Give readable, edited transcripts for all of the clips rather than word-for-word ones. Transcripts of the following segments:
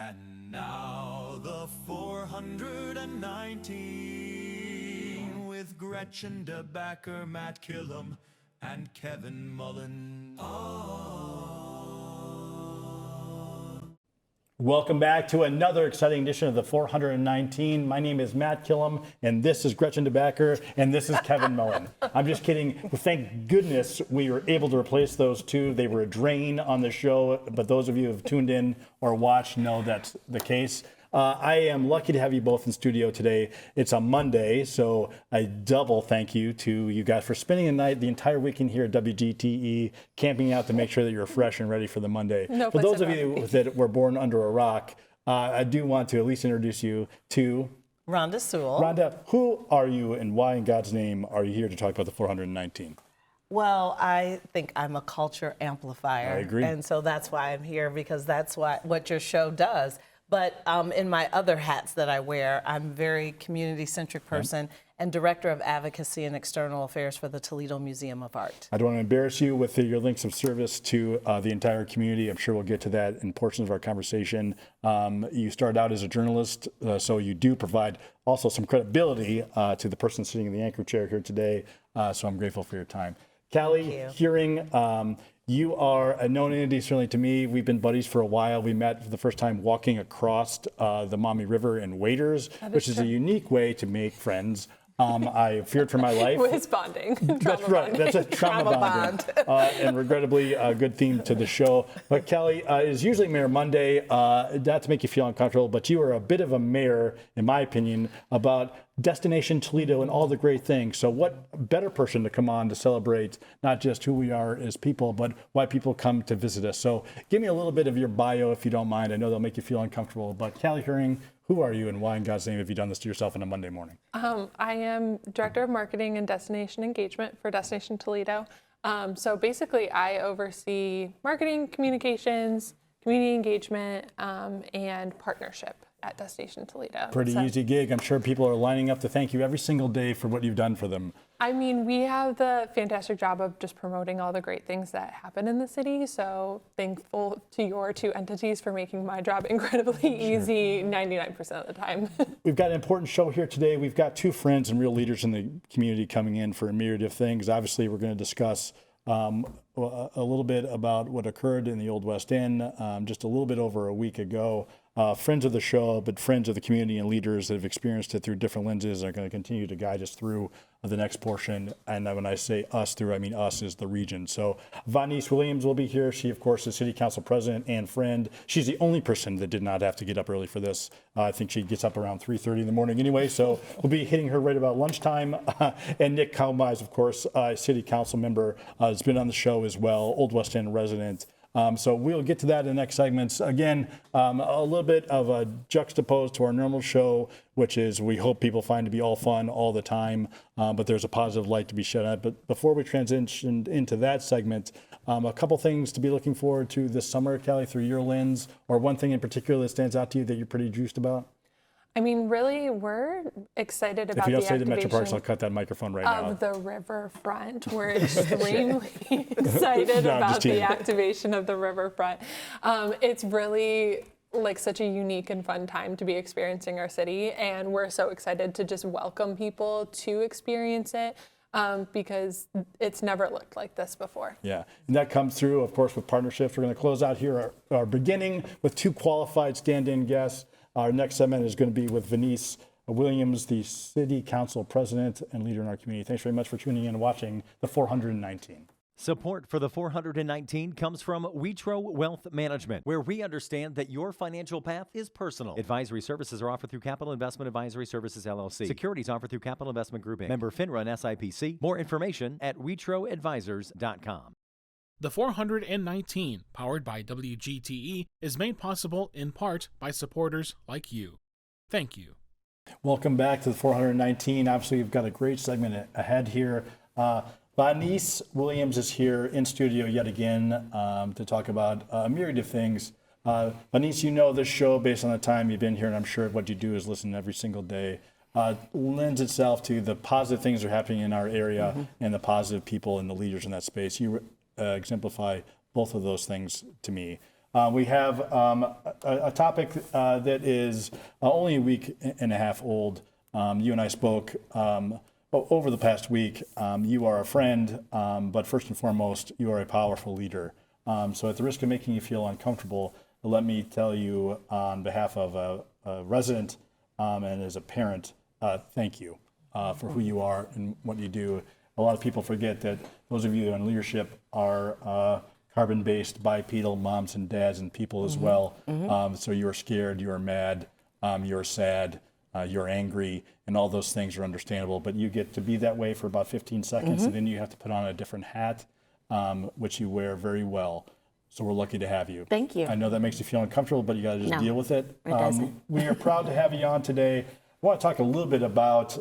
And now the 419 with Gretchen DeBacker, Matt Killam, and Kevin Mullen. Welcome back to another exciting edition of the 419. My name is Matt Killam, and this is Gretchen DeBacker, and this is Kevin Mullen. I'm just kidding. Well, thank goodness we were able to replace those two. They were a drain on the show, but those of you who have tuned in or watched know that's the case. I am lucky to have you both in studio today. It's a Monday, so a double thank you to you guys for spending the entire weekend here at WGTE, camping out to make sure that you're fresh and ready for the Monday. No, for those of you that were born under a rock, I do want to at least introduce you to Rhonda Sewell. Rhonda, who are you and why in God's name are you here to talk about the 419? Well, I think I'm a culture amplifier. I agree. And so that's why I'm here, because that's what your show does. But in my other hats that I wear, I'm a very community-centric person and Director of Advocacy and External Affairs for the Toledo Museum of Art. I don't want to embarrass you with your links of service to the entire community. I'm sure we'll get to that in portions of our conversation. You started out as a journalist, so you do provide also some credibility to the person sitting in the anchor chair here today. So I'm grateful for your time. Callie, hearing you are a known entity, certainly to me. We've been buddies for a while. We met for the first time walking across the Maumee River in Waders, which is a unique way to make friends. I feared for my life. With bonding. That's right. That's a trauma bonding. And regrettably, a good theme to the show. But Kelly, it is usually Mayor Monday, not to make you feel uncomfortable, but you are a bit of a mayor, in my opinion, about Destination Toledo and all the great things. So what better person to come on to celebrate not just who we are as people, but why people come to visit us. So give me a little bit of your bio, if you don't mind. I know they'll make you feel uncomfortable, but Callie Herring, who are you and why in God's name have you done this to yourself on a Monday morning? I am Director of Marketing and Destination Engagement for Destination Toledo. So basically I oversee marketing, communications, community engagement, and partnership at Destination Toledo. Pretty easy gig. I'm sure people are lining up to thank you every single day for what you've done for them. I mean, we have the fantastic job of just promoting all the great things that happen in the city. So thankful to your two entities for making my job incredibly easy 99% of the time. We've got an important show here today. We've got two friends and real leaders in the community coming in for a myriad of things. Obviously, we're going to discuss a little bit about what occurred in the Old West End just a little bit over a week ago. Friends of the show, but friends of the community and leaders that have experienced it through different lenses are going to continue to guide us through the next portion. And when I say us through, I mean us as the region. So Vanice Williams will be here. She, of course, is City Council President and friend. She's the only person that did not have to get up early for this. I think she gets up around 3:30 in the morning anyway. So we'll be hitting her right about lunchtime. And Nick Komives, of course, City Council member, has been on the show as well, Old West End resident. So we'll get to that in the next segments. Again, a little bit of a juxtaposed to our normal show, which is we hope people find to be all fun all the time, but there's a positive light to be shed on it. But before we transition into that segment, a couple things to be looking forward to this summer, Callie, through your lens, or one thing in particular that stands out to you that you're pretty juiced about? I mean, really, we're excited about If you don't the say the activation Metro Parks, I'll cut that microphone right now. of the riverfront. We're extremely excited about the activation of the riverfront. It's really like such a unique and fun time to be experiencing our city, and we're so excited to just welcome people to experience it. Because it's never looked like this before. Yeah, and that comes through, of course, with partnerships. We're going to close out here our beginning with two qualified stand-in guests. Our next segment is going to be with Vanice Williams, the City Council President and leader in our community. Thanks very much for tuning in and watching the 419. Support for the 419 comes from Witro Wealth Management, where we understand that your financial path is personal. Advisory services are offered through Capital Investment Advisory Services, LLC. Securities offered through Capital Investment Group, Inc. Member FINRA and SIPC. More information at witroadvisors.com. The 419, powered by WGTE, is made possible in part by supporters like you. Thank you. Welcome back to the 419. Obviously, we've got a great segment ahead here. Vanice Williams is here in studio yet again to talk about a myriad of things. Vanice, you know this show based on the time you've been here, and I'm sure what you do is listen every single day. Lends itself to the positive things that are happening in our area and the positive people and the leaders in that space. You exemplify both of those things to me. We have a topic that is only a week and a half old. You and I spoke over the past week. You are a friend, but first and foremost, you are a powerful leader. So at the risk of making you feel uncomfortable, let me tell you on behalf of a resident and as a parent, thank you for who you are and what you do. A lot of people forget that those of you in leadership are carbon-based, bipedal moms and dads and people as well. So you're scared, you're mad, you're sad, you're angry, and all those things are understandable. But you get to be that way for about 15 seconds, and then you have to put on a different hat, which you wear very well. So we're lucky to have you. Thank you. I know that makes you feel uncomfortable, but you got to just deal with it. It doesn't. We are proud to have you on today. I want to talk a little bit about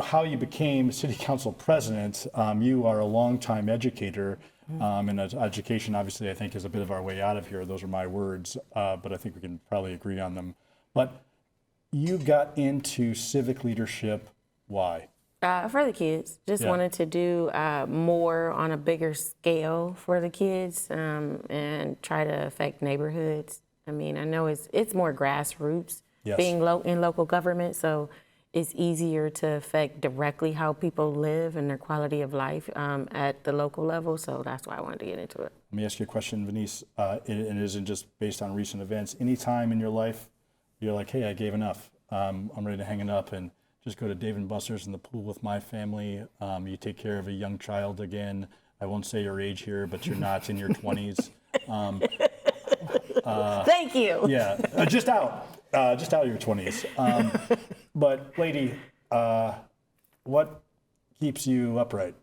how you became city council president. You are a longtime educator, and education, obviously, I think is a bit of our way out of here. Those are my words, but I think we can probably agree on them. But you got into civic leadership. Why? For the kids, just wanted to do more on a bigger scale for the kids and try to affect neighborhoods. I mean, I know it's more grassroots being in local government, so it's easier to affect directly how people live and their quality of life at the local level. So that's why I wanted to get into it. Let me ask you a question, Vanice, and it isn't just based on recent events. Any time in your life you're like, hey, I gave enough. I'm ready to hang it up and just go to Dave & Buster's in the pool with my family. You take care of a young child again. I won't say your age here, but you're not in your 20s. Thank you. Yeah, just out of your 20s. But lady, what keeps you upright?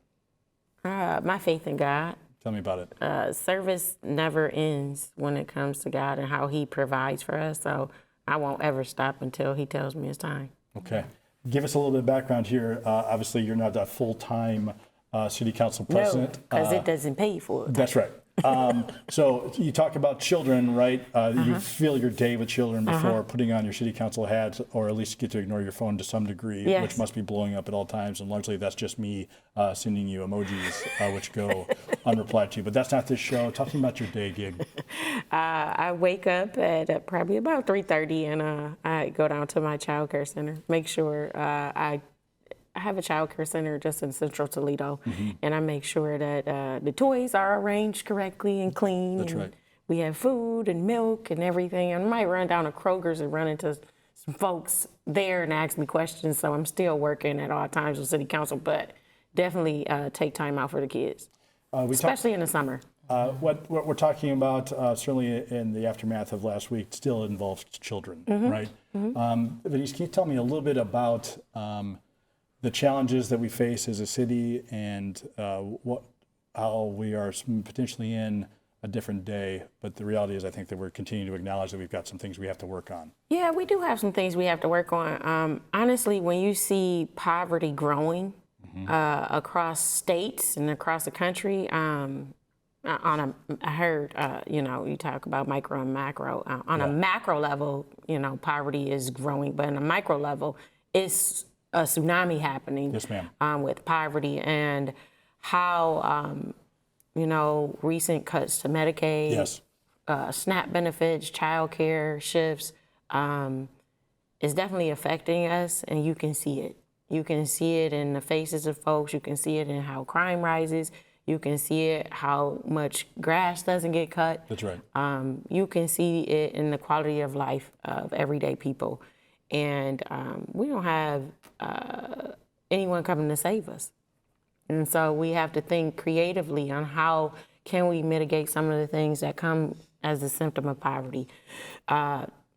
My faith in God. Tell me about it. Service never ends when it comes to God and how He provides for us. So I won't ever stop until He tells me it's time. Okay. Give us a little bit of background here. Obviously, you're not a full-time city council president. No, because it doesn't pay for it. That's right. So you talk about children, right? You fill your day with children before putting on your city council hat, or at least get to ignore your phone to some degree, which must be blowing up at all times. And largely that's just me sending you emojis, which go unreplied to. But that's not this show. Talking about your day gig. I wake up at probably about 3:30 and I go down to my child care center, make sure I have a child care center just in central Toledo, and I make sure that the toys are arranged correctly and clean. That's and right. We have food and milk and everything. I might run down to Kroger's and run into some folks there and ask me questions, so I'm still working at all times with city council, but definitely take time out for the kids, especially in the summer. What we're talking about, certainly in the aftermath of last week, still involves children, right? Vanice, can you tell me a little bit about the challenges that we face as a city and how we are potentially in a different day, but the reality is I think that we're continuing to acknowledge that we've got some things we have to work on. Yeah, we do have some things we have to work on. Honestly, when you see poverty growing across states and across the country, I heard, you talk about micro and macro. On a macro level, poverty is growing, but on a micro level, it's a tsunami happening. Yes, ma'am. With poverty and how, recent cuts to Medicaid, SNAP benefits, child care shifts, is definitely affecting us, and you can see it. You can see it in the faces of folks. You can see it in how crime rises. You can see it how much grass doesn't get cut. That's right. You can see it in the quality of life of everyday people. And we don't have anyone coming to save us. And so we have to think creatively on how can we mitigate some of the things that come as a symptom of poverty.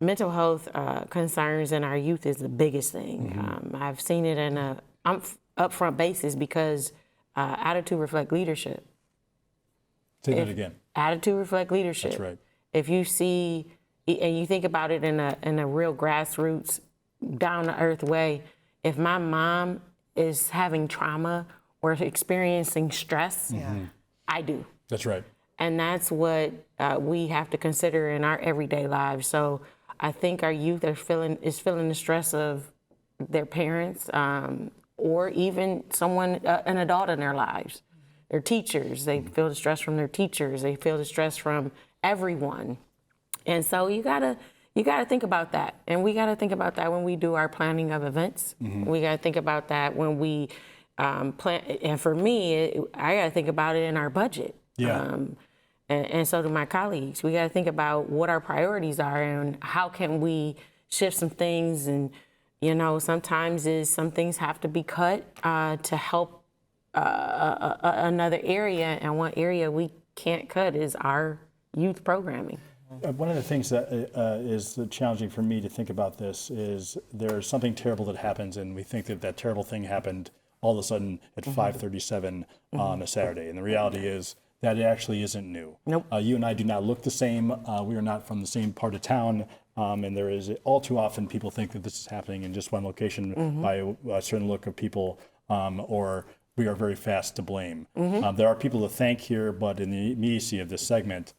Mental health concerns in our youth is the biggest thing. I've seen it in a upfront basis because attitude reflect leadership. Say that again. Attitude reflect leadership. That's right. If you see, and you think about it in a real grassroots, down to earth way, if my mom is having trauma or experiencing stress, I do. That's right. And that's what we have to consider in our everyday lives. So I think our youth are feeling the stress of their parents, or even an adult in their lives. Their teachers, they feel the stress from their teachers. They feel the stress from everyone. And so you gotta think about that. And we gotta think about that when we do our planning of events. We gotta think about that when we plan. And for me, I gotta think about it in our budget. Yeah. And so do my colleagues. We gotta think about what our priorities are and how can we shift some things. And, you know, sometimes some things have to be cut to help another area. And one area we can't cut is our youth programming. One of the things that is challenging for me to think about this is there's something terrible that happens, and we think that terrible thing happened all of a sudden at 5:37 on a Saturday. And the reality is that it actually isn't new. Nope. You and I do not look the same. We are not from the same part of town. And there is all too often people think that this is happening in just one location by a certain look of people, or we are very fast to blame. There are people to thank here, but in the immediacy of this segment,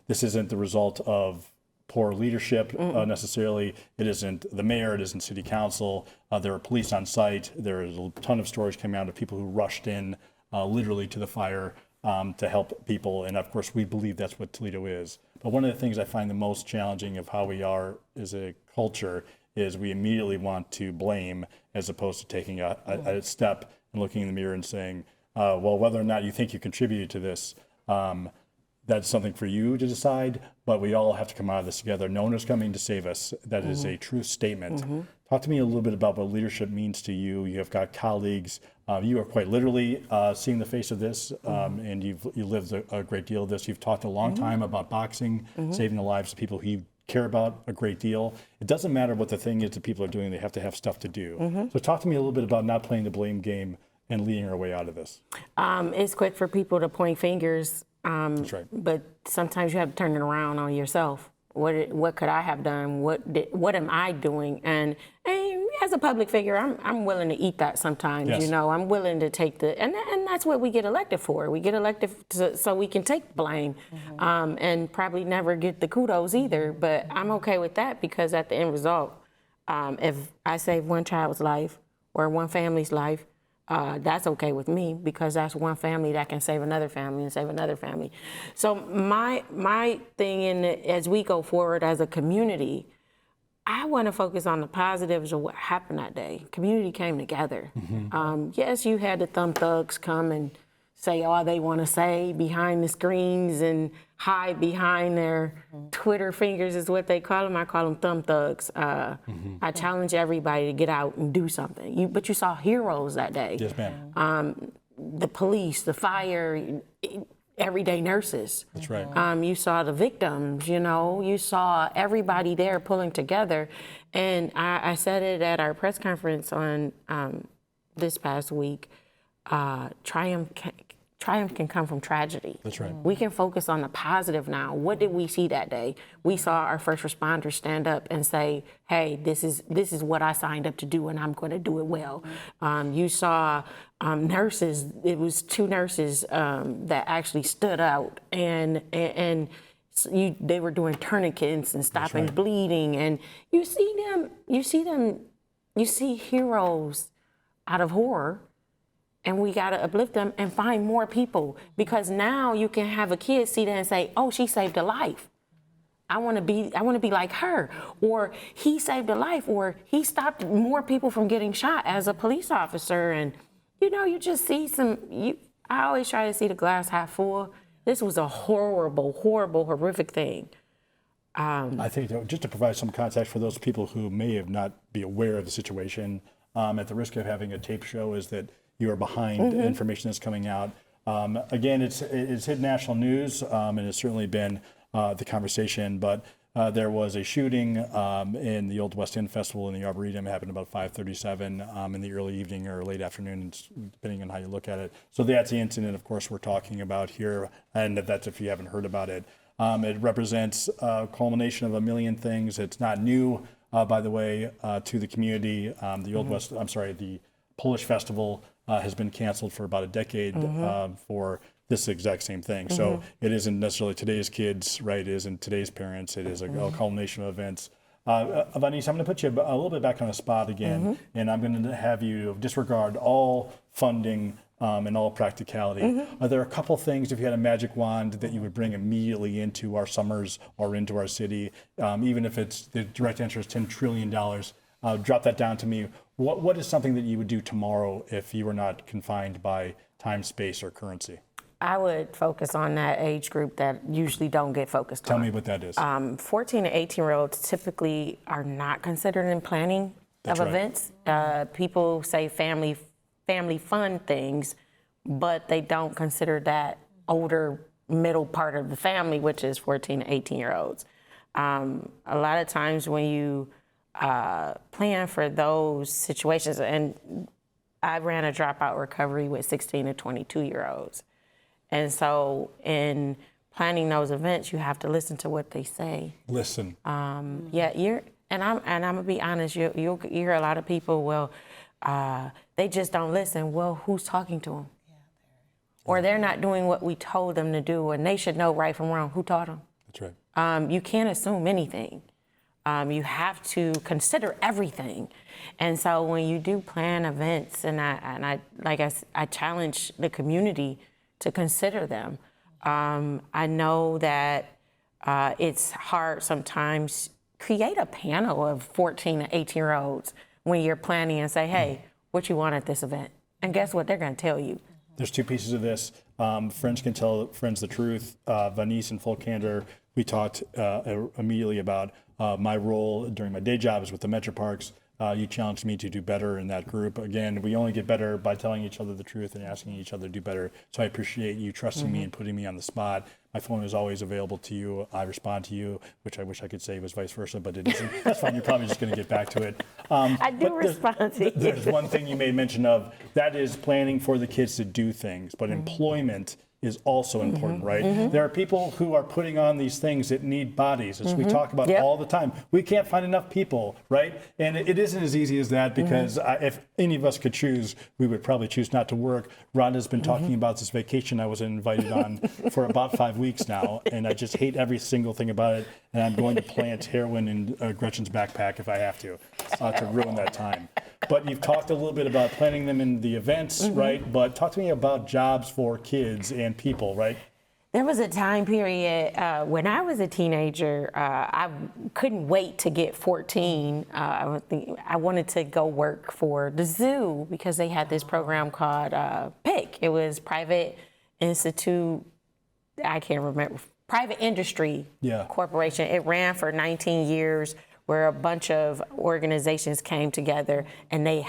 this isn't the result of poor leadership necessarily. It isn't the mayor, it isn't city council. There are police on site. There is a ton of stories coming out of people who rushed in literally to the fire to help people. And of course, we believe that's what Toledo is. But one of the things I find the most challenging of how we are as a culture is we immediately want to blame as opposed to taking a step and looking in the mirror and saying, well, whether or not you think you contributed to this, that's something for you to decide, but we all have to come out of this together. No one is coming to save us. That is a true statement. Talk to me a little bit about what leadership means to you. You have got colleagues. You are quite literally seeing the face of this, and you lived a great deal of this. You've talked a long time about boxing, saving the lives of people who you care about a great deal. It doesn't matter what the thing is that people are doing. They have to have stuff to do. So talk to me a little bit about not playing the blame game and leading our way out of this. It's quick for people to point fingers. That's right. But sometimes you have to turn it around on yourself. What could I have done? What am I doing? And as a public figure, I'm willing to eat that sometimes. Yes. You know, I'm willing to take and that's what we get elected for. We get elected so we can take blame, and probably never get the kudos either. But I'm okay with that because at the end result, if I save one child's life or one family's life, that's okay with me because that's one family that can save another family and save another family. So my thing as we go forward as a community, I want to focus on the positives of what happened that day. Community came together. Yes, you had the thumb thugs come and say all they want to say behind the screens and hide behind their Twitter fingers is what they call them. I call them thumb thugs. I challenge everybody to get out and do something. But you saw heroes that day. Yes, ma'am. The police, the fire, everyday nurses. That's right. You saw the victims, you know, you saw everybody there pulling together. And I said it at our press conference on this past week, Triumph can come from tragedy. That's right. We can focus on the positive now. What did we see that day? We saw our first responders stand up and say, hey, this is what I signed up to do and I'm going to do it well. You saw nurses, it was 2 nurses that actually stood out and they were doing tourniquets and stopping bleeding. And you see heroes out of horror. And we got to uplift them and find more people because now you can have a kid see that and say, oh, she saved a life. I want to be like her, or he saved a life, or he stopped more people from getting shot as a police officer. And, you know, you just see I always try to see the glass half full. This was a horrible, horrific thing. I think just to provide some context for those people who may have not be aware of the situation, at the risk of having a tape show is that you are behind information that's coming out. Again, it's hit national news, and it's certainly been the conversation, but there was a shooting in the Old West End Festival in the Arboretum. It happened about 5:37 in the early evening or late afternoon, depending on how you look at it. So that's the incident, of course, we're talking about here, and that's if you haven't heard about it. It represents a culmination of a million things. It's not new, by the way, to the community. The Polish Festival has been canceled for about a decade for this exact same thing. So it isn't necessarily today's kids, right? It isn't today's parents. It is a culmination of events. Vanice, I'm going to put you a little bit back on the spot again, and I'm going to have you disregard all funding in all practicality. Are there a couple things, if you had a magic wand, that you would bring immediately into our summers or into our city, even if it's the direct answer is $10 trillion? Drop that down to me. What is something that you would do tomorrow if you were not confined by time, space, or currency? I would focus on that age group that usually don't get focused on. Tell me what that is. 14 to 18-year-olds typically are not considered in planning of events. People say family fun things, but they don't consider that older middle part of the family, which is 14 to 18-year-olds. A lot of times when you plan for those situations, and I ran a dropout recovery with 16 to 22-year-olds. And so in planning those events, you have to listen to what they say. Listen. Yeah, I'm gonna be honest, you hear a lot of people, well, they just don't listen. Well, who's talking to them? Or they're not doing what we told them to do, and they should know right from wrong. Who taught them? That's right. You can't assume anything. You have to consider everything. And so when you do plan events, and I challenge the community to consider them. I know that it's hard sometimes. Create a panel of 14 to 18-year-olds when you're planning and say, hey, what you want at this event? And guess what? They're going to tell you. There's two pieces of this. Friends can tell friends the truth. Vanice, in full candor, we talked immediately about my role during my day jobs with the Metro Parks. You challenged me to do better in that group. Again, we only get better by telling each other the truth and asking each other to do better. So I appreciate you trusting me and putting me on the spot. My phone is always available to you. I respond to you, which I wish I could say was vice versa, but it isn't. That's fine. You're probably just going to get back to it. I do respond to you. There's one thing you made mention of. That is planning for the kids to do things, but employment is also important, right? There are people who are putting on these things that need bodies, as we talk about all the time. We can't find enough people, right? And it isn't as easy as that, because if any of us could choose, we would probably choose not to work. Rhonda's been talking about this vacation I was invited on for about 5 weeks now, and I just hate every single thing about it. And I'm going to plant heroin in Gretchen's backpack if I have to ruin that time. But you've talked a little bit about planning them in the events, right? But talk to me about jobs for kids and people, right? There was a time period when I was a teenager, I couldn't wait to get 14. I wanted to go work for the zoo because they had this program called PIC. It was Private Institute, I can't remember, Private Industry Corporation. It ran for 19 years, where a bunch of organizations came together, and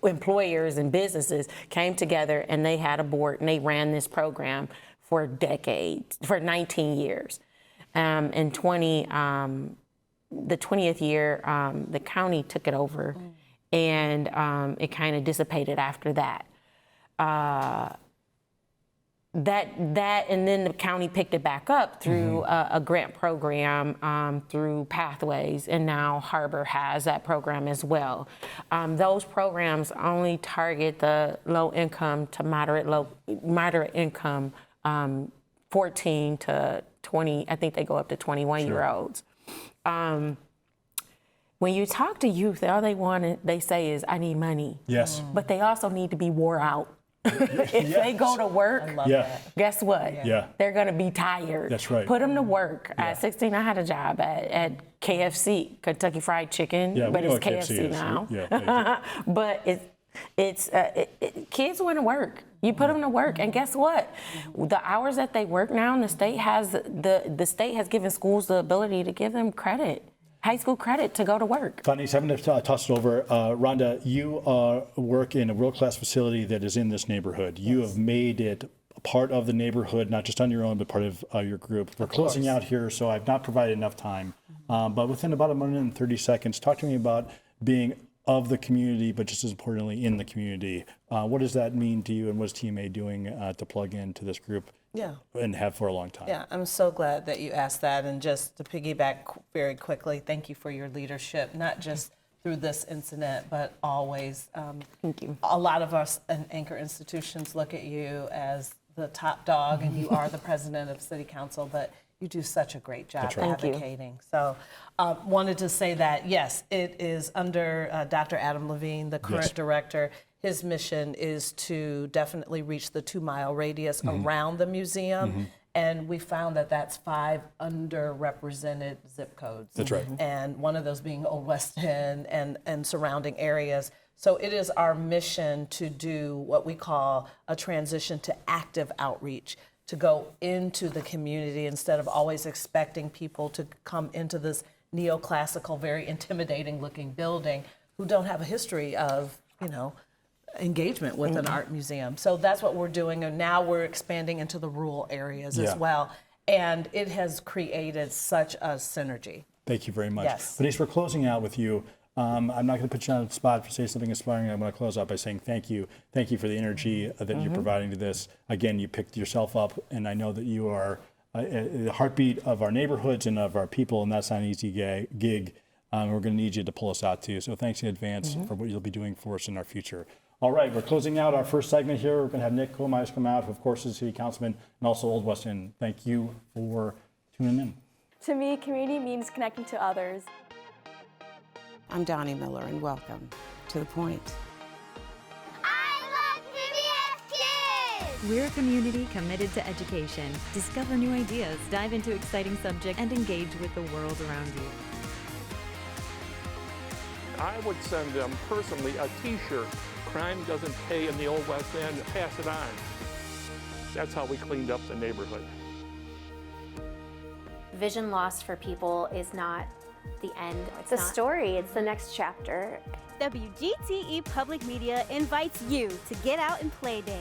employers and businesses came together, and they had a board, and they ran this program for decades, for 19 years. In the 20th year, the county took it over, and it kind of dissipated after that. And then the county picked it back up through a grant program through Pathways, and now Harbor has that program as well. Those programs only target the low income to moderate income, 14 to 20. I think they go up to 21-year-olds. When you talk to youth, all they say is, "I need money." Yes. But they also need to be wore out. If they go to work, guess what? They're going to be tired. That's right. Put them to work. At 16, I had a job at KFC, Kentucky Fried Chicken, but it's KFC now. But kids want to work. You put them to work, and guess what? The hours that they work now, the state has given schools the ability to give them credit. High school credit to go to work. Vanice, I'm going to toss it over. Rhonda, you work in a world-class facility that is in this neighborhood. You have made it a part of the neighborhood, not just on your own, but part of your group. We're closing out here, so I've not provided enough time. But within about a minute and 30 seconds, talk to me about being of the community, but just as importantly, in the community. What does that mean to you, and what is TMA doing to plug into this group? And have for a long time. Yeah, I'm so glad that you asked that. And just to piggyback very quickly, thank you for your leadership, not just through this incident, but always. Thank you. A lot of us anchor institutions look at you as the top dog, and you are the president of City Council, but you do such a great job advocating. So wanted to say that, yes, it is under Dr. Adam Levine, the current director. his mission is to definitely reach the 2-mile radius around the museum. And we found that that's 5 underrepresented zip codes. That's right. And one of those being Old West End and surrounding areas. So it is our mission to do what we call a transition to active outreach, to go into the community instead of always expecting people to come into this neoclassical, very intimidating looking building who don't have a history of, engagement with an art museum. So that's what we're doing, and now we're expanding into the rural areas as well. And it has created such a synergy. Thank you very much. Yes. Vanice, we're closing out with you. I'm not going to put you on the spot to say something inspiring. I'm going to close out by saying thank you. Thank you for the energy that you're providing to this. Again, you picked yourself up, and I know that you are the heartbeat of our neighborhoods and of our people, and that's not an easy gig. We're going to need you to pull us out too. So thanks in advance for what you'll be doing for us in our future. All right, we're closing out our first segment here. We're going to have Nick Komives come out, who of course is City Councilman and also Old West End. Thank you for tuning in. To me, community means connecting to others. I'm Donnie Miller, and welcome to The Point. I love PBS Kids! We're a community committed to education. Discover new ideas, dive into exciting subjects, and engage with the world around you. I would send them personally a t-shirt. Crime doesn't pay in the Old West End, pass it on. That's how we cleaned up the neighborhood. Vision loss for people is not the end. It's a story, it's the next chapter. WGTE Public Media invites you to Get Out and Play Day.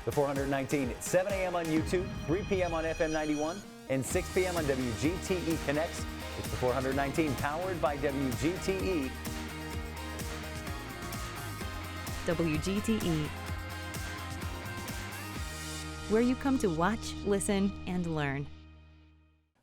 The 419 at 7 a.m. on YouTube, 3 p.m. on FM 91, and 6 p.m. on WGTE Connects. It's the 419 powered by WGTE. WGTE, where you come to watch, listen, and learn.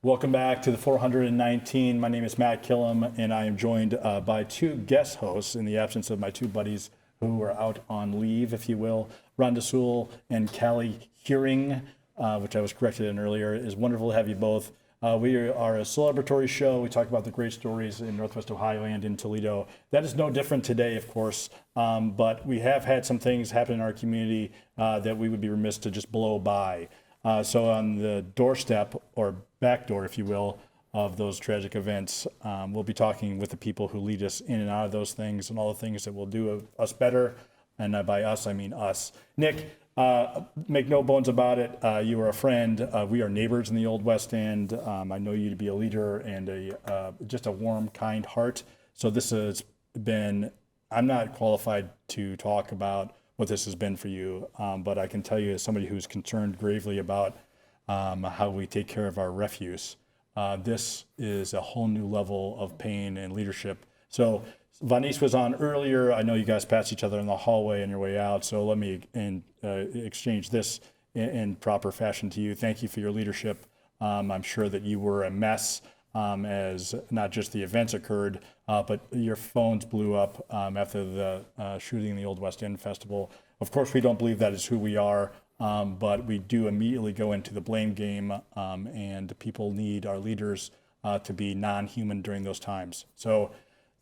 Welcome back to the 419. My name is Matt Killam, and I am joined by 2 guest hosts in the absence of my 2 buddies who are out on leave, if you will. Rhonda Sewell and Callie Hearing, which I was corrected in earlier. It is wonderful to have you both. We are a celebratory show. We talk about the great stories in Northwest Ohio and in Toledo. That is no different today, of course, but we have had some things happen in our community that we would be remiss to just blow by. So on the doorstep, or back door, if you will, of those tragic events, we'll be talking with the people who lead us in and out of those things and all the things that will do us better. And by us, I mean us. Nick, make no bones about it. You are a friend. We are neighbors in the Old West End. I know you to be a leader and just a warm, kind heart. So this has been, I'm not qualified to talk about what this has been for you, but I can tell you as somebody who's concerned gravely about how we take care of our refuse, this is a whole new level of pain and leadership. So Vanice was on earlier. I know you guys passed each other in the hallway on your way out, so let me exchange this in proper fashion to you. Thank you for your leadership. I'm sure that you were a mess as not just the events occurred, but your phones blew up after the shooting in the Old West End Festival. Of course, we don't believe that is who we are, but we do immediately go into the blame game, and people need our leaders to be non-human during those times. So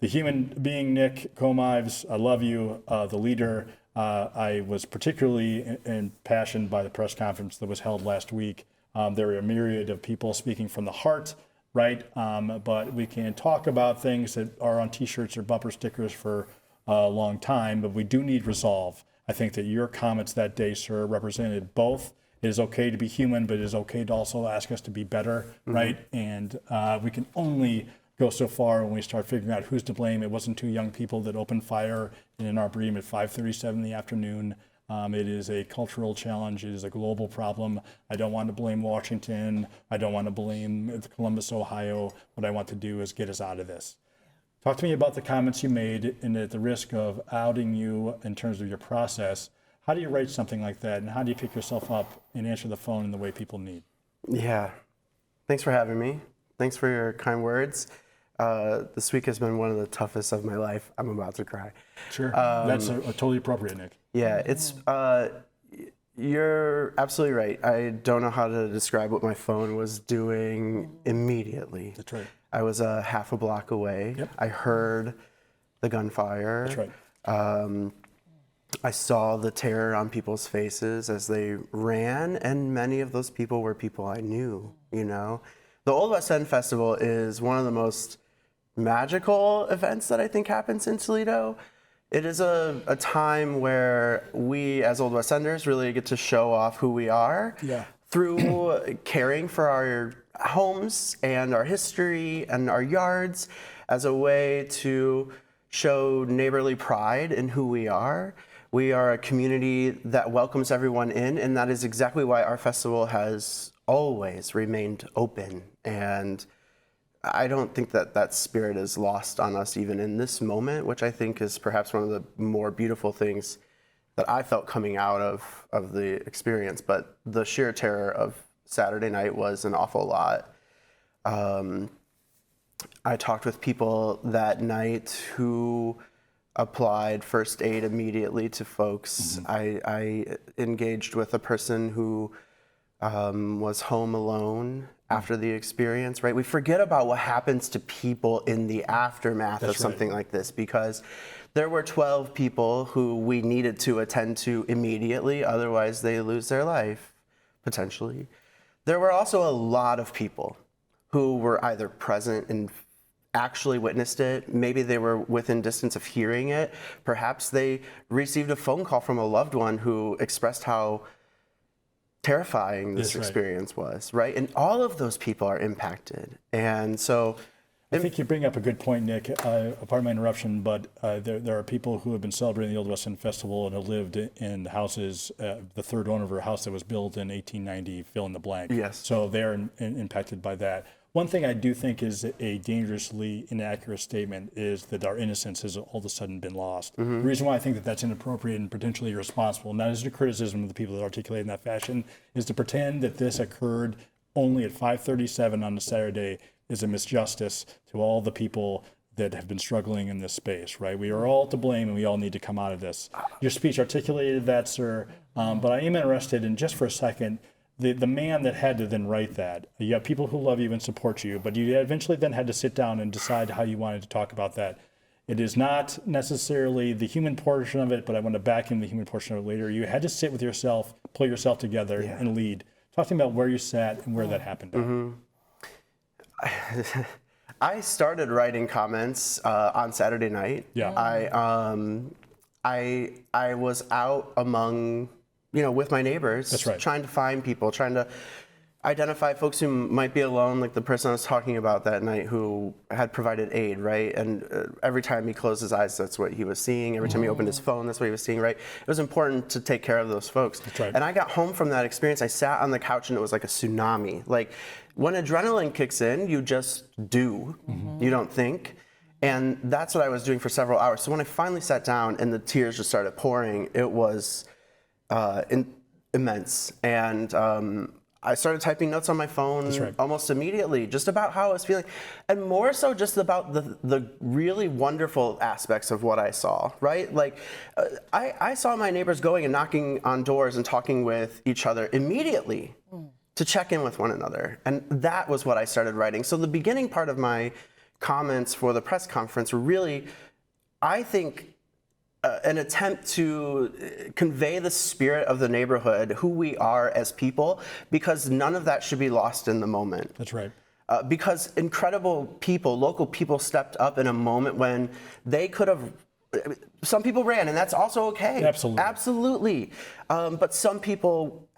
the human being, Nick Komives, I love you. The leader, I was particularly impassioned by the press conference that was held last week. There were a myriad of people speaking from the heart, right? But we can talk about things that are on t-shirts or bumper stickers for a long time, but we do need resolve. I think that your comments that day, sir, represented both. It is okay to be human, but it is okay to also ask us to be better, right? And we can only go so far when we start figuring out who's to blame. It wasn't 2 young people that opened fire in an arboretum at 5:37 in the afternoon. It is a cultural challenge. It is a global problem. I don't want to blame Washington. I don't want to blame Columbus, Ohio. What I want to do is get us out of this. Talk to me about the comments you made, and at the risk of outing you in terms of your process, how do you write something like that, and how do you pick yourself up and answer the phone in the way people need? Yeah, thanks for having me. Thanks for your kind words. This week has been one of the toughest of my life. I'm about to cry. Sure, that's totally appropriate, Nick. Yeah, it's, you're absolutely right. I don't know how to describe what my phone was doing immediately. That's right. I was half a block away. Yep. I heard the gunfire. That's right. I saw the terror on people's faces as they ran, and many of those people were people I knew, you know. The Old West End Festival is one of the most magical events that I think happens in Toledo. It is a time where we as Old West Enders really get to show off who we are through caring for our homes and our history and our yards as a way to show neighborly pride in who we are. We are a community that welcomes everyone in, and that is exactly why our festival has always remained open. And I don't think that that spirit is lost on us even in this moment, which I think is perhaps one of the more beautiful things that I felt coming out of the experience. But the sheer terror of Saturday night was an awful lot. I talked with people that night who applied first aid immediately to folks. I engaged with a person who was home alone after the experience, right? We forget about what happens to people in the aftermath of something like this, because there were 12 people who we needed to attend to immediately, otherwise they lose their life, potentially. There were also a lot of people who were either present and actually witnessed it, maybe they were within distance of hearing it, perhaps they received a phone call from a loved one who expressed how terrifying this experience was, right? And all of those people are impacted. And so I think you bring up a good point, Nick. Pardon my interruption, but there are people who have been celebrating the Old West End Festival and have lived in houses, the third owner of a house that was built in 1890, fill in the blank. Yes. So they're impacted by that. One thing I do think is a dangerously inaccurate statement is that our innocence has all of a sudden been lost. The reason why I think that that's inappropriate and potentially irresponsible, not as a criticism of the people that articulate in that fashion, is to pretend that this occurred only at 5:37 on a Saturday is a misjustice to all the people that have been struggling in this space, right? We are all to blame and we all need to come out of this. Your speech articulated that, sir, but I am interested in, just for a second, the man that had to then write that. You have people who love you and support you, but you eventually then had to sit down and decide how you wanted to talk about that. It is not necessarily the human portion of it, but I want to back in the human portion of it later. You had to sit with yourself, pull yourself together and lead. Talk to me about where you sat and where that happened. I started writing comments on Saturday night. I was out among, with my neighbors, trying to find people, trying to identify folks who might be alone, like the person I was talking about that night who had provided aid, right? And every time he closed his eyes, that's what he was seeing. Every time he opened his phone, that's what he was seeing, right? It was important to take care of those folks. And I got home from that experience, I sat on the couch and it was like a tsunami. Like, when adrenaline kicks in, you just do, you don't think. And that's what I was doing for several hours. So when I finally sat down and the tears just started pouring, it was immense. And I started typing notes on my phone almost immediately, just about how I was feeling. And more so just about the really wonderful aspects of what I saw, right? Like, I saw my neighbors going and knocking on doors and talking with each other immediately to check in with one another. And that was what I started writing. So the beginning part of my comments for the press conference were really, I think, an attempt to convey the spirit of the neighborhood, who we are as people, because none of that should be lost in the moment. That's right. Because incredible people, local people, stepped up in a moment when they could have, some people ran, and that's also okay. Absolutely. Absolutely. But some people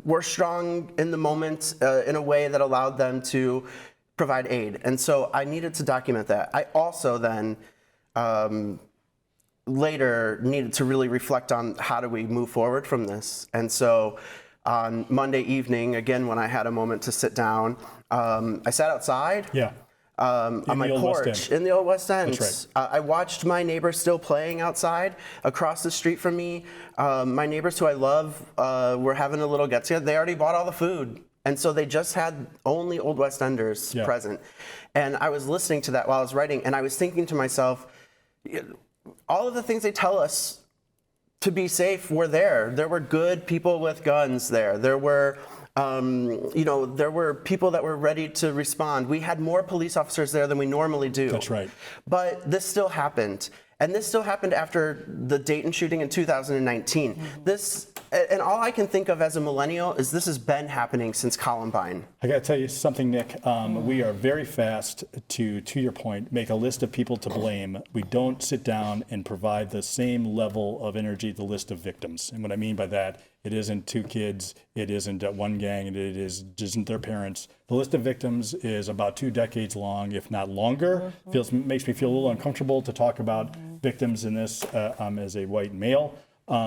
were strong in the moment in a way that allowed them to provide aid. And so I needed to document that. I also then later needed to really reflect on how do we move forward from this. And so on Monday evening, again, when I had a moment to sit down, I sat outside on my porch in the Old West End. That's right. I watched my neighbors still playing outside across the street from me. My neighbors who I love were having a little get-together. They already bought all the food. And so they just had only Old West Enders present. And I was listening to that while I was writing, and I was thinking to myself, all of the things they tell us to be safe were there. There were good people with guns there. There were, there were people that were ready to respond. We had more police officers there than we normally do. That's right. But this still happened. And this still happened after the Dayton shooting in 2019. And all I can think of as a millennial is this has been happening since Columbine. I got to tell you something, Nick. We are very fast to your point, make a list of people to blame. We don't sit down and provide the same level of energy, the list of victims. And what I mean by that, it isn't 2 kids, it isn't one gang, and it isn't their parents. The list of victims is about 2 decades long, if not longer. Makes me feel a little uncomfortable to talk about victims in this as a white male.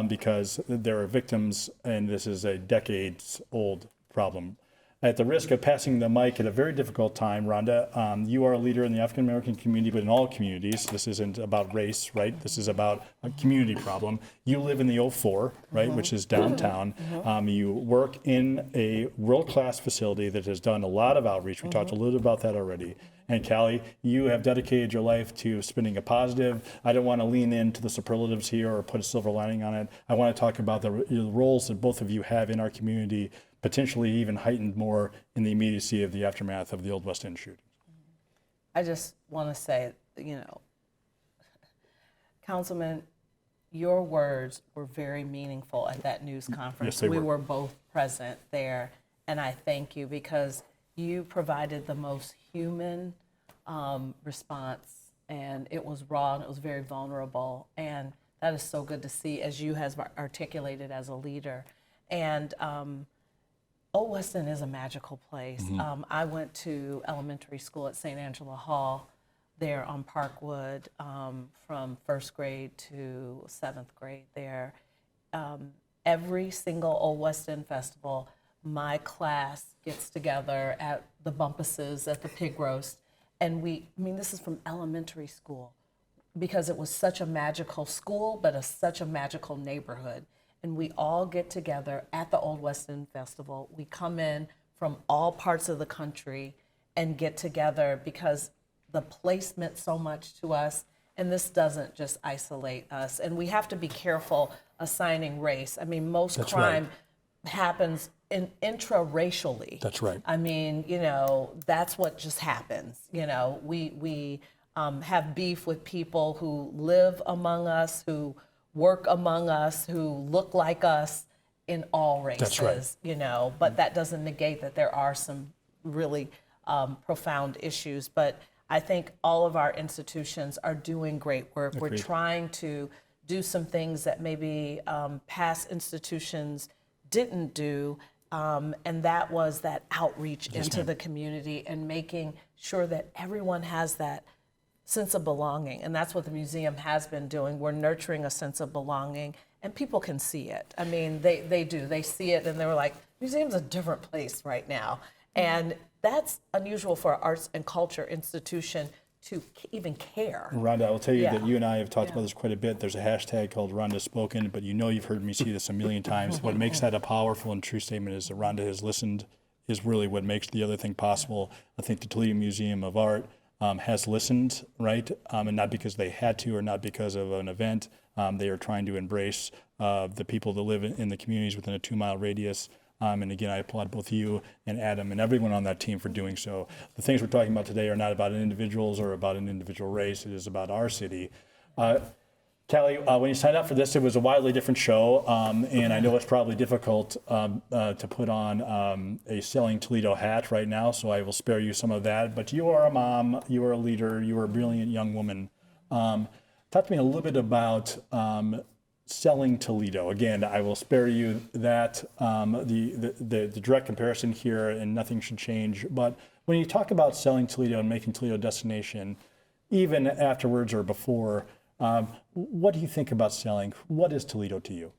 Because there are victims, and this is a decades-old problem. At the risk of passing the mic at a very difficult time, Rhonda, you are a leader in the African-American community, but in all communities. This isn't about race, right? This is about a community problem. You live in the 04, right, which is downtown. You work in a world-class facility that has done a lot of outreach. We talked a little about that already. And Callie, you have dedicated your life to spinning a positive. I don't want to lean into the superlatives here or put a silver lining on it. I want to talk about the roles that both of you have in our community, potentially even heightened more in the immediacy of the aftermath of the Old West End shooting. I just want to say, Councilman, your words were very meaningful at that news conference. Yes, they were. We were both present there, and I thank you because you provided the most human response, and it was raw and it was very vulnerable, and that is so good to see as you have articulated as a leader. And Old West End is a magical place. I went to elementary school at St. Angela Hall there on Parkwood from 1st grade to 7th grade there. Every single Old West End festival, my class gets together at the Bumpuses, at the pig roast, and this is from elementary school, because it was such a magical school, but such a magical neighborhood. And we all get together at the Old West End Festival. We come in from all parts of the country and get together because the place meant so much to us, and this doesn't just isolate us. And we have to be careful assigning race. Most That's crime happens intra-racially. That's right. That's what just happens. We have beef with people who live among us, who work among us, who look like us in all races. That's right. But that doesn't negate that there are some really profound issues. But I think all of our institutions are doing great work. Agreed. We're trying to do some things that maybe past institutions didn't do, and that was that outreach into the community and making sure that everyone has that sense of belonging. And that's what the museum has been doing. We're nurturing a sense of belonging, and people can see it. They do. They see it, and they're like, museum's a different place right now. And that's unusual for an arts and culture institution to even care. Rhonda, I will tell you that you and I have talked about this quite a bit. There's a hashtag called Rhonda Spoken, but you've heard me see this a million times. What makes that a powerful and true statement is that Rhonda has listened, is really what makes the other thing possible. I think the Toledo Museum of Art has listened, right? And not because they had to or not because of an event. They are trying to embrace the people that live in the communities within a 2-mile radius. And again, I applaud both you and Adam and everyone on that team for doing so. The things we're talking about today are not about individuals or about an individual race. It is about our city. Callie, when you signed up for this, it was a wildly different show. And I know it's probably difficult to put on a Selling Toledo hat right now, so I will spare you some of that. But you are a mom, you are a leader, you are a brilliant young woman. Talk to me a little bit about Selling Toledo. Again, I will spare you that, the direct comparison here, and nothing should change. But when you talk about Selling Toledo and making Toledo a destination, even afterwards or before, what do you think about selling? What is Toledo to you?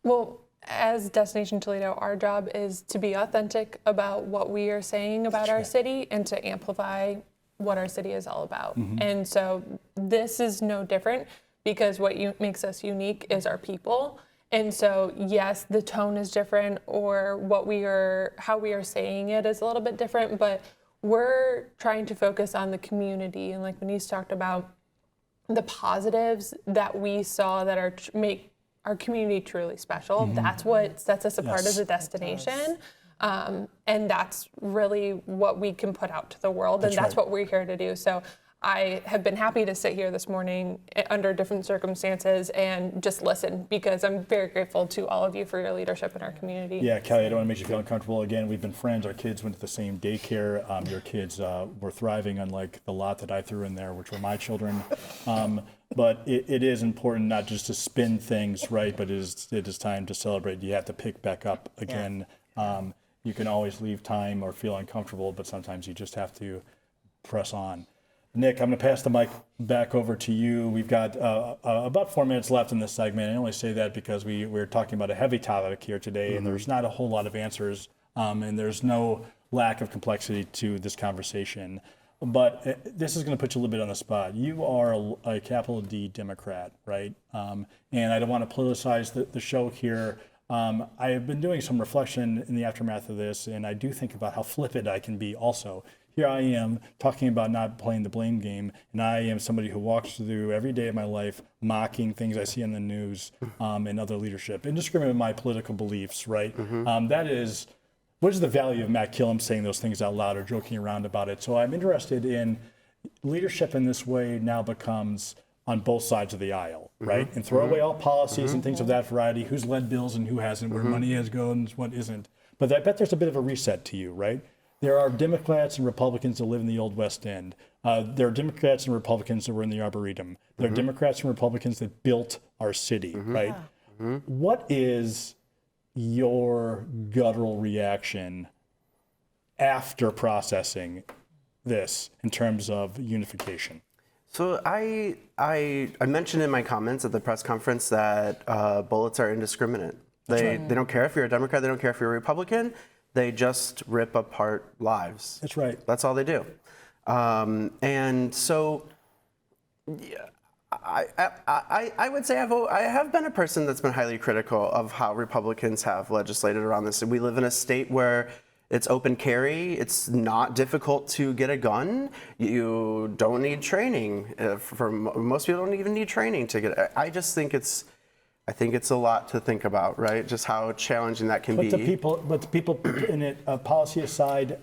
Well, as Destination Toledo, our job is to be authentic about what we are saying about our city and to amplify what our city is all about. And so this is no different, because what makes us unique is our people. And so, yes, the tone is different, or how we are saying it is a little bit different, but we're trying to focus on the community. And like Vanice talked about, the positives that we saw that make our community truly special. That's what sets us apart as a destination. And that's really what we can put out to the world. And that's what we're here to do. So I have been happy to sit here this morning under different circumstances and just listen, because I'm very grateful to all of you for your leadership in our community. Yeah, Kelly, I don't want to make you feel uncomfortable. Again, we've been friends. Our kids went to the same daycare. Your kids were thriving, unlike the lot that I threw in there, which were my children. But it is important not just to spin things, right, but it is time to celebrate. You have to pick back up again. Yeah. You can always leave time or feel uncomfortable, but sometimes you just have to press on. Nick, I'm going to pass the mic back over to you. We've got about 4 minutes left in this segment. I only say that because we're talking about a heavy topic here today, and there's not a whole lot of answers, and there's no lack of complexity to this conversation. But this is going to put you a little bit on the spot. You are a capital D Democrat, right? And I don't want to politicize the show here. I have been doing some reflection in the aftermath of this, and I do think about how flippant I can be also. Here I am talking about not playing the blame game, and I am somebody who walks through every day of my life mocking things I see on the news and other leadership, indiscriminate with my political beliefs, right? That is, what is the value of Matt Killam saying those things out loud or joking around about it? So I'm interested in leadership in this way now becomes on both sides of the aisle, right? And throw away all policies and things of that variety, who's led bills and who hasn't, where money has gone and what isn't. But I bet there's a bit of a reset to you, right? There are Democrats and Republicans that live in the Old West End. There are Democrats and Republicans that were in the Arboretum. There are Democrats and Republicans that built our city, right? What is your guttural reaction after processing this in terms of unification? So I mentioned in my comments at the press conference that bullets are indiscriminate. They don't care if you're a Democrat, they don't care if you're a Republican. They just rip apart lives. That's right. That's all they do. And so I would say I have been a person that's been highly critical of how Republicans have legislated around this. We live in a state where it's open carry. It's not difficult to get a gun. You don't need training. For most people, don't even need training to get it. I just think I think it's a lot to think about, right? Just how challenging that can be. But the people in it, policy aside,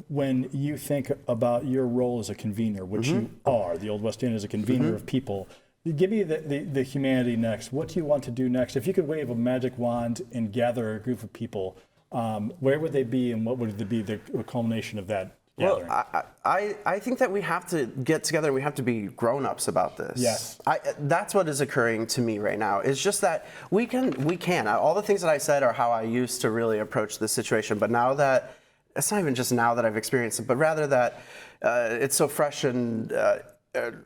when you think about your role as a convener, which you are, the Old West End is a convener of people, give me the humanity next. What do you want to do next? If you could wave a magic wand and gather a group of people, where would they be, and what would be the culmination of that gathering? Well, I think that we have to get together and we have to be grown-ups about this. Yes. That's what is occurring to me right now. It's just that we can. All the things that I said are how I used to really approach this situation, but now that, it's not even just now that I've experienced it, but rather that it's so fresh and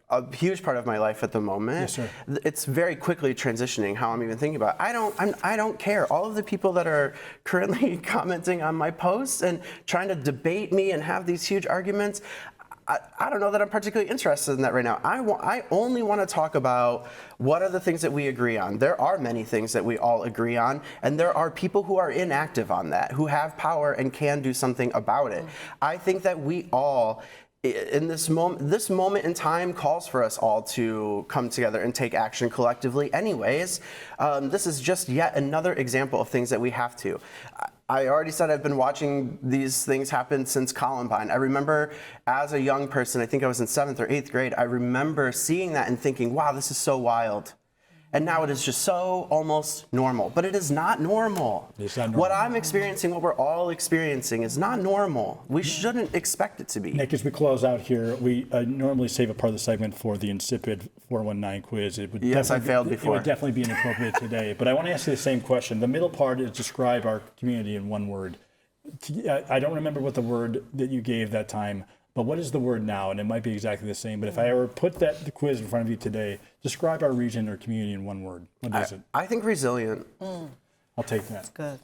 a huge part of my life at the moment. Yes, sir. It's very quickly transitioning how I'm even thinking about it. I don't care. All of the people that are currently commenting on my posts and trying to debate me and have these huge arguments, I don't know that I'm particularly interested in that right now. I only want to talk about what are the things that we agree on. There are many things that we all agree on, and there are people who are inactive on that, who have power and can do something about it. I think that we all, in this moment in time, calls for us all to come together and take action collectively anyways. This is just yet another example of things that we have to. I already said I've been watching these things happen since Columbine. I remember as a young person, I think I was in 7th or 8th grade, I remember seeing that and thinking, wow, this is so wild. And now it is just so almost normal. But it is not normal. It's not normal. What I'm experiencing, what we're all experiencing, is not normal. We shouldn't expect it to be. Nick, as we close out here, we normally save a part of the segment for the insipid 419 quiz. It would yes, I failed before. It would definitely be inappropriate today. But I want to ask you the same question. The middle part is describe our community in one word. I don't remember what the word that you gave that time, but what is the word now? And it might be exactly the same. But if I ever put the quiz in front of you today, describe our region or community in one word. What is it? I think resilient. I'll take that. That's good.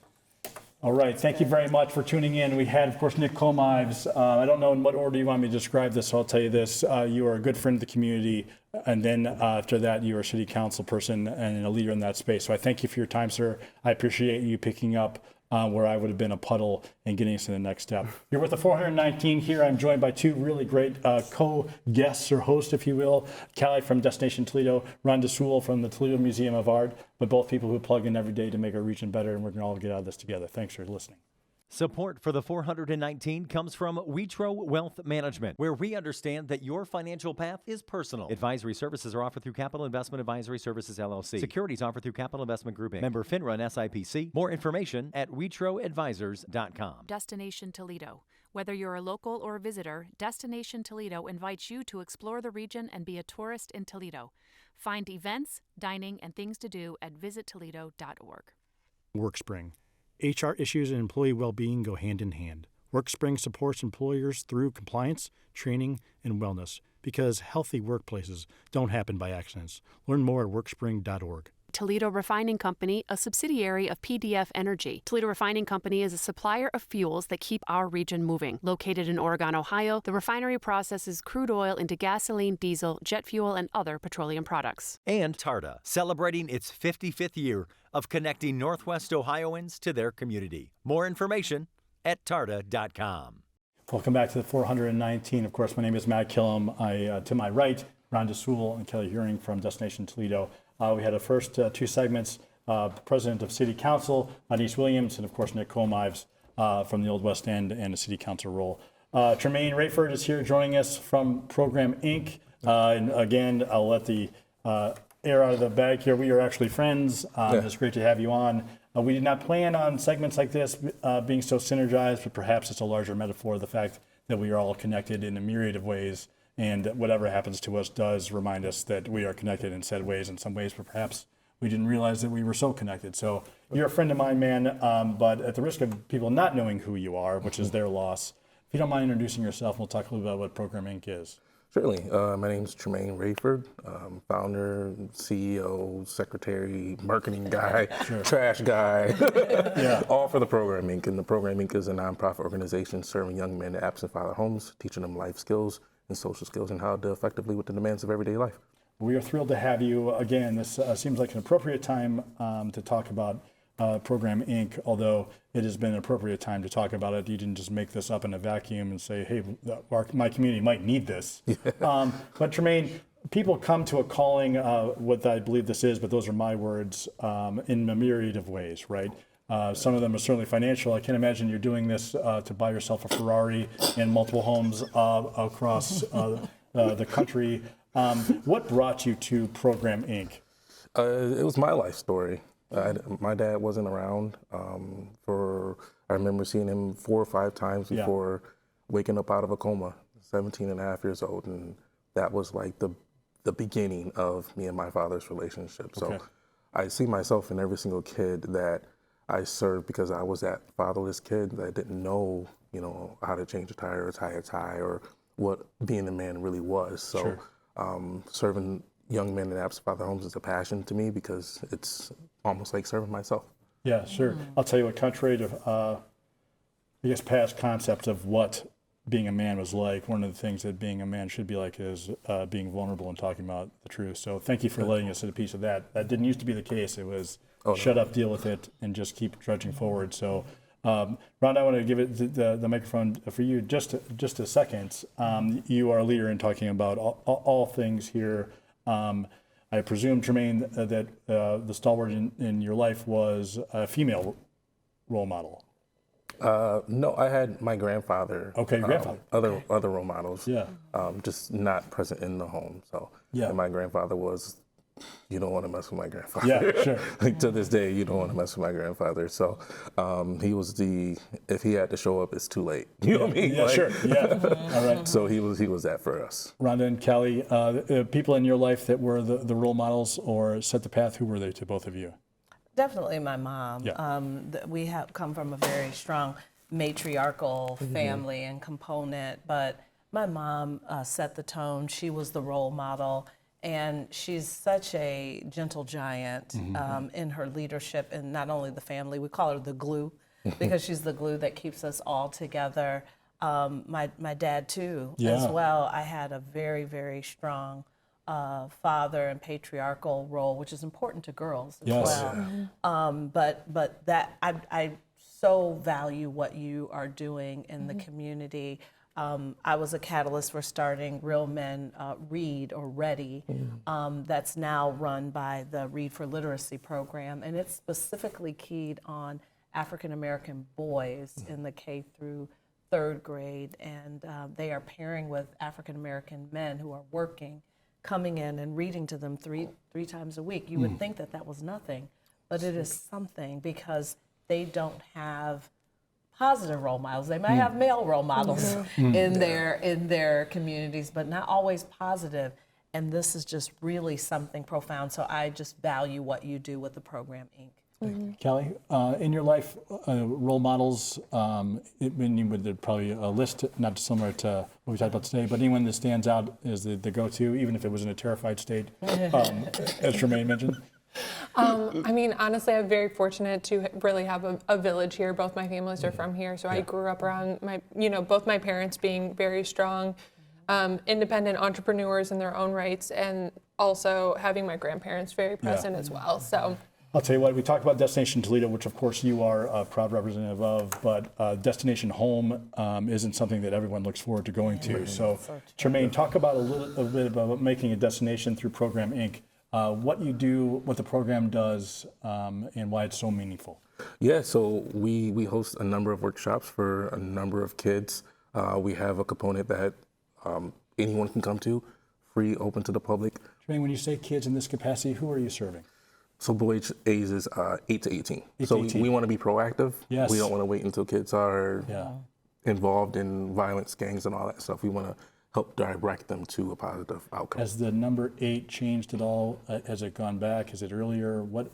All right. Thank you very much for tuning in. We had, of course, Nick Komives. I don't know in what order you want me to describe this, so I'll tell you this. You are a good friend of the community. And then after that, you are a city council person and a leader in that space. So I thank you for your time, sir. I appreciate you picking up where I would have been a puddle and getting us to the next step. You're with the 419 here. I'm joined by two really great co-guests or hosts, if you will. Callie from Destination Toledo, Ron DeSewell from the Toledo Museum of Art, but both people who plug in every day to make our region better, and we're going to all get out of this together. Thanks for listening. Support for the 419 comes from Witro Wealth Management, where we understand that your financial path is personal. Advisory services are offered through Capital Investment Advisory Services, LLC. Securities offered through Capital Investment Group, Inc. Member FINRA and SIPC. More information at witroadvisors.com. Destination Toledo. Whether you're a local or a visitor, Destination Toledo invites you to explore the region and be a tourist in Toledo. Find events, dining, and things to do at visittoledo.org. WorkSpring. HR issues and employee well-being go hand in hand. WorkSpring supports employers through compliance, training, and wellness because healthy workplaces don't happen by accidents. Learn more at workspring.org. Toledo Refining Company, a subsidiary of PDF Energy. Toledo Refining Company is a supplier of fuels that keep our region moving. Located in Oregon, Ohio, the refinery processes crude oil into gasoline, diesel, jet fuel, and other petroleum products. And TARTA, celebrating its 55th year of connecting Northwest Ohioans to their community. More information at tarta.com. Welcome back to the 419. Of course, my name is Matt Killam. To my right, Rhonda Sewell and Kelly Huring from Destination Toledo. We had the first two segments, President of City Council, Denise Williams, and of course, Nick Komives from the Old West End and the City Council role. Tremain Rayford is here joining us from Program Inc. And again, I'll let the air out of the bag here. We are actually friends. It's great to have you on. We did not plan on segments like this being so synergized, but perhaps it's a larger metaphor of the fact that we are all connected in a myriad of ways. And whatever happens to us does remind us that we are connected in said ways, in some ways, but perhaps we didn't realize that we were so connected. So you're a friend of mine, man, but at the risk of people not knowing who you are, which is their loss, if you don't mind introducing yourself, we'll talk a little bit about what Program Inc. is. Certainly. My name is Tremain Rayford, founder, CEO, secretary, marketing guy, trash guy, all for the Program Inc. And the Program Inc. is a nonprofit organization serving young men in absent father homes, teaching them life skills and social skills and how to effectively with the demands of everyday life. We are thrilled to have you. Again, this seems like an appropriate time to talk about Program Inc., although it has been an appropriate time to talk about it. You didn't just make this up in a vacuum and say, hey, my community might need this. But Tremain, people come to a calling, what I believe this is, but those are my words, in a myriad of ways, right? Some of them are certainly financial. I can't imagine you're doing this to buy yourself a Ferrari and multiple homes across the country. What brought you to Program Inc.? It was my life story. My dad wasn't around I remember seeing him 4 or 5 times before waking up out of a coma, 17 and a half years old. And that was like the beginning of me and my father's relationship. So I see myself in every single kid that I served because I was that fatherless kid that didn't know, how to change a tire or tie a tie or what being a man really was. So serving young men in absent father homes is a passion to me because it's almost like serving myself. Yeah, sure. I'll tell you what, contrary to, past concepts of what being a man was like, one of the things that being a man should be like is being vulnerable and talking about the truth. So thank you for letting us get a piece of that. That didn't used to be the case. It was shut up, deal with it, and just keep trudging forward. So, Rhonda, I want to give it the microphone for you just a second. You are a leader in talking about all things here. I presume, Tremain, that the stalwart in your life was a female role model. No, I had my grandfather. Okay, your grandfather. Other role models. Yeah. Just not present in the home. So, and my grandfather was. You don't want to mess with my grandfather. Yeah, sure. Like to this day, you don't want to mess with my grandfather. So he was if he had to show up, it's too late. You know what I mean? Yeah, sure. Yeah. All right. So he was that for us. Rhonda and Kelly, people in your life that were the role models or set the path, who were they to both of you? Definitely my mom. Yeah. We have come from a very strong matriarchal family and component, but my mom set the tone. She was the role model. And she's such a gentle giant in her leadership, and not only the family, we call her the glue, because she's the glue that keeps us all together. My dad too, as well. I had a very, very strong father and patriarchal role, which is important to girls as well. But that I so value what you are doing in the community. I was a catalyst for starting Real Men Read or Ready, that's now run by the Read for Literacy program, and it's specifically keyed on African American boys in the K through 3rd grade, and they are pairing with African American men who are working, coming in and reading to them three times a week. You would think that that was nothing, but it is something because they don't have positive role models. They might have male role models in their communities, but not always positive. And this is just really something profound. So I just value what you do with the program, Inc. Callie, in your life, role models, there'd probably a list, not similar to what we talked about today, but anyone that stands out as the go-to, even if it was in a terrified state, as Tremain mentioned? I mean, honestly, I'm very fortunate to really have a village here. Both my families are from here, so I grew up around both my parents being very strong, independent entrepreneurs in their own rights, and also having my grandparents very present as well. So. I'll tell you what, we talked about Destination Toledo, which of course you are a proud representative of, but Destination Home isn't something that everyone looks forward to going to. So Tremain, talk about a little bit about making a destination through Program Inc. What you do, what the program does, and why it's so meaningful. Yeah, so we host a number of workshops for a number of kids. We have a component that anyone can come to, free, open to the public. Tremain, when you say kids in this capacity, who are you serving? So boy ages 8 to 18. So we want to be proactive. Yes. We don't want to wait until kids are involved in violence, gangs, and all that stuff. We want to help direct them to a positive outcome. Has the number 8 changed at all? Has it gone back? Is it earlier? What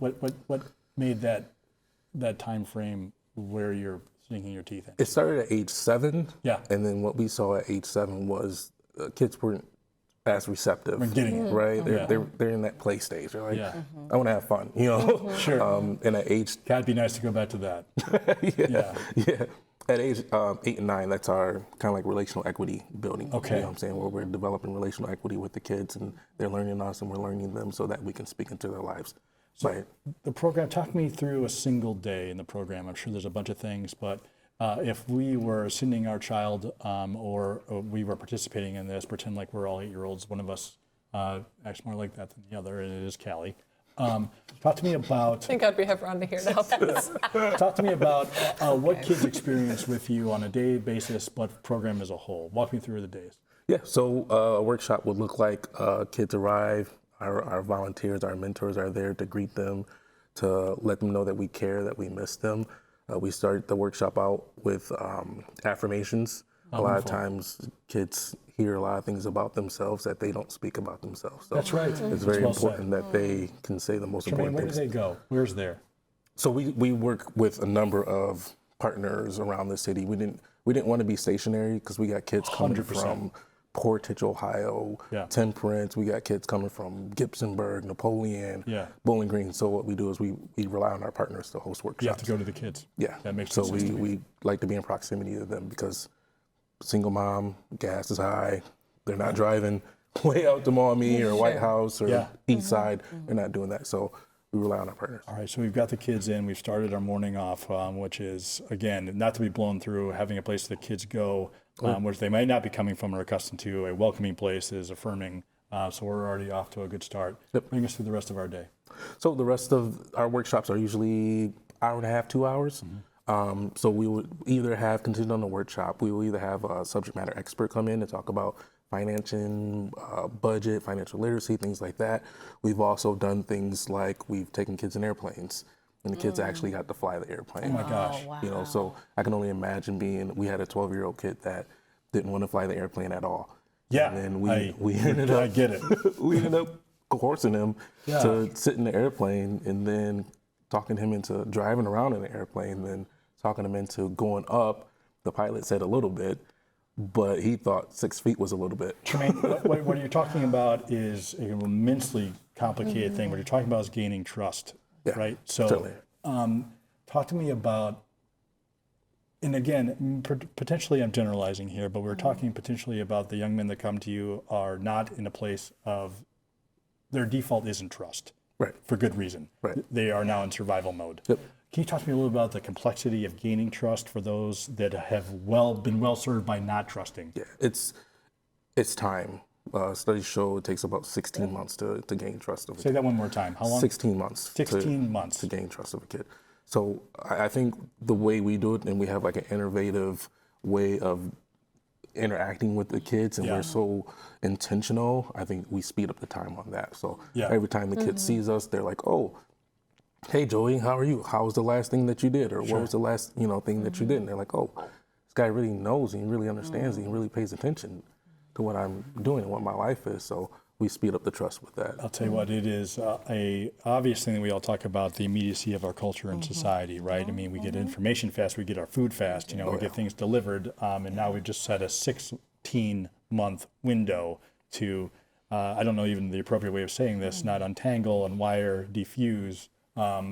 made that time frame where you're sinking your teeth in? It started at age 7. Yeah. And then what we saw at age 7 was kids weren't as receptive. We're getting it. Right? They're in that play stage. They're like, I want to have fun, Sure. And at age... That'd be nice to go back to that. Yeah. At age 8 and 9, that's our kind of like relational equity building. Okay. You know what I'm saying? Where we're developing relational equity with the kids, and they're learning us and we're learning them so that we can speak into their lives. So the program, talk me through a single day in the program. I'm sure there's a bunch of things, but if we were sending our child or we were participating in this, pretend like we're all 8-year-olds, one of us acts more like that than the other, and it is Callie. Talk to me about... Thank God we have Rhonda here to help us. Talk to me about what kids experience with you on a daily basis, but program as a whole. Walk me through the days. Yeah, so a workshop would look like kids arrive, our volunteers, our mentors are there to greet them, to let them know that we care, that we miss them. We start the workshop out with affirmations. A lot of times kids hear a lot of things about themselves that they don't speak about themselves. So that's right. It's very important that they can say the most important where things. Where do they go? Where's there? So we work with a number of partners around the city. We didn't want to be stationary because we got kids coming 100%. from Portage, Ohio, Temperance. We got kids coming from Gibsonburg, Napoleon, Bowling Green. So what we do is we rely on our partners to host workshops. You have to go to the kids. Yeah. That makes so sense. we like to be in proximity to them because single mom, gas is high. They're not driving way out to Maumee or White House or East Side. They're not doing that. So we rely on our partners. All right, so we've got the kids in. We've started our morning off, which is, again, not to be blown through, having a place that kids go, which they might not be coming from or accustomed to. A welcoming place is affirming. So we're already off to a good start. Bring us through the rest of our day. So the rest of our workshops are usually hour and a half, 2 hours. So we would either have, contingent on the workshop, we will either have a subject matter expert come in to talk about financing, budget, financial literacy, things like that. We've also done things like we've taken kids in airplanes and the kids actually got to fly the airplane. Oh my gosh. Wow. You know, so I can only imagine we had a 12-year-old kid that didn't want to fly the airplane at all. Yeah. And then we ended up, I get it. we ended up coercing him to sit in the airplane and then talking him into driving around in the airplane, then talking him into going up. The pilot said a little bit, but he thought 6 feet was a little bit. Tremain, what you're talking about is an immensely complicated thing. What you're talking about is gaining trust, right? So talk to me about, and again, potentially I'm generalizing here, but we're talking potentially about the young men that come to you are not in a place of, their default isn't trust. Right. For good reason. Right. They are now in survival mode. Yep. Can you talk to me a little about the complexity of gaining trust for those that have been well served by not trusting? Yeah, it's time. Studies show it takes about 16 months to gain trust of a kid. Say that one more time. How long? 16 months. 16 months to gain trust of a kid. So I think the way we do it, and we have like an innovative way of interacting with the kids, and we're so intentional, I think we speed up the time on that. So every time the kid sees us, they're like, oh, hey, Joey, how are you? How was the last thing that you did? Or what was the last, thing that you did? And they're like, oh, this guy really knows, and he really understands, and he really pays attention to what I'm doing and what my life is. So we speed up the trust with that. I'll tell you what, it is a obvious thing that we all talk about, the immediacy of our culture and society, right? I mean, we get information fast, we get our food fast, we get things delivered, and now we've just set a 16-month window to, I don't know even the appropriate way of saying this, not untangle, unwire, defuse,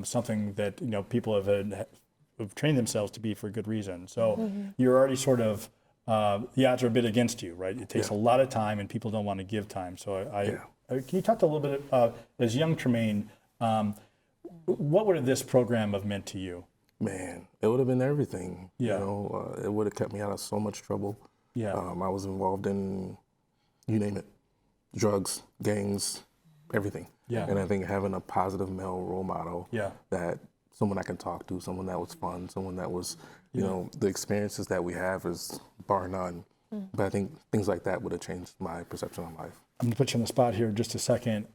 something that, people have trained themselves to be for good reason. So you're already sort of, the odds are a bit against you, right? It takes a lot of time, and people don't want to give time. So can you talk a little bit, as young Tremain, what would this program have meant to you? Man, it would have been everything. It would have kept me out of so much trouble. I was involved in, you name it, drugs, gangs, everything. And I think having a positive male role model, that someone I can talk to, someone that was fun, someone that was, the experiences that we have is bar none. But I think things like that would have changed my perception of life. I'm gonna put you on the spot here in just a second.